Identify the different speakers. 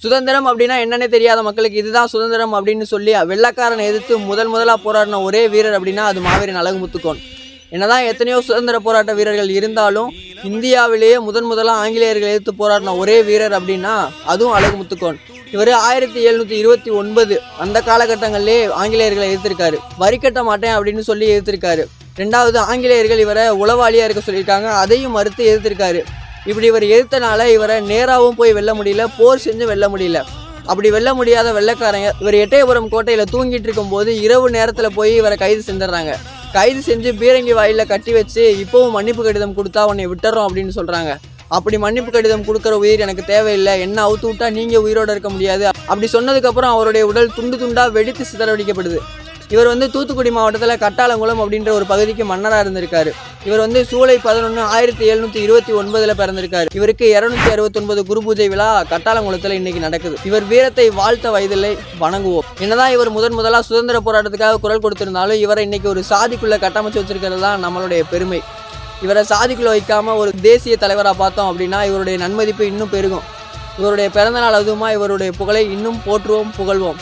Speaker 1: சுதந்திரம் அப்படின்னா என்னன்னே தெரியாத மக்களுக்கு இதுதான் சுதந்திரம் அப்படின்னு சொல்லி வெள்ளைக்காரனை எதிர்த்து முதலாக போராடின ஒரே வீரர் அப்படின்னா அது மாவீரன் அழகு முத்துக்கோன். என்னதான் எத்தனையோ சுதந்திர போராட்ட வீரர்கள் இருந்தாலும் இந்தியாவிலேயே முதலாக ஆங்கிலேயர்கள் எதிர்த்து போராடின ஒரே வீரர் அப்படின்னா அதுவும் அழகு முத்துக்கோன். இவர் 1729 அந்த காலகட்டங்களிலே ஆங்கிலேயர்களை எதிர்த்திருக்காரு. வரி கட்ட மாட்டேன் அப்படின்னு சொல்லி எதிர்த்திருக்காரு. ரெண்டாவது ஆங்கிலேயர்கள் இவரை உளவாளியாக இருக்க சொல்லியிருக்காங்க, அதையும் மறுத்து எதிர்த்திருக்காரு. இப்படி இவர் எதிர்த்தனால இவரை நேராகவும் போய் வெல்ல முடியல, போர் செஞ்சு வெல்ல முடியல. அப்படி வெல்ல முடியாத வெள்ளைக்காரங்க இவர் எட்டயபுரம் கோட்டையில் தூங்கிட்டு இருக்கும்போது இரவு நேரத்தில் போய் இவரை கைது செஞ்சிடறாங்க. கைது செஞ்சு பீரங்கி வாயில கட்டி வச்சு இப்போவும் மன்னிப்பு கடிதம் கொடுத்தா உன்னை விட்டுறோம் அப்படின்னு சொல்கிறாங்க. அப்படி மன்னிப்பு கடிதம் கொடுக்குற உயிர் எனக்கு தேவையில்லை, என்ன அவுத்து விட்டா நீங்கள் உயிரோடு இருக்க முடியாது அப்படி சொன்னதுக்கப்புறம் அவருடைய உடல் துண்டு துண்டாக வெடித்து சிதறடிக்கப்படுது. இவர் தூத்துக்குடி மாவட்டத்தில் கட்டாளங்குளம் அப்படின்ற ஒரு பகுதிக்கு மன்னராக இருந்திருக்காரு. இவர் ஜூலை 11, 1729 பிறந்திருக்காரு. இவருக்கு 269 குரு பூஜை விழா கட்டாளங்குளத்தில் இன்னைக்கு நடக்குது. இவர் வீரத்தை வாழ்த்த வயதில்லை, வணங்குவோம். என்னதான் இவர் முதலாக சுதந்திர போராட்டத்துக்காக குரல் கொடுத்திருந்தாலும் இவரை இன்னைக்கு ஒரு சாதிக்குள்ள கட்டமைச்சு வச்சிருக்கிறது தான் நம்மளுடைய பெருமை. இவரை சாதிக்குள்ள வைக்காம ஒரு தேசிய தலைவராக பார்த்தோம் அப்படின்னா இவருடைய நன்மதிப்பு இன்னும் பெருகும். இவருடைய பிறந்தநாள் அதுவுமா இவருடைய புகழை இன்னும் போற்றுவோம், புகழ்வோம்.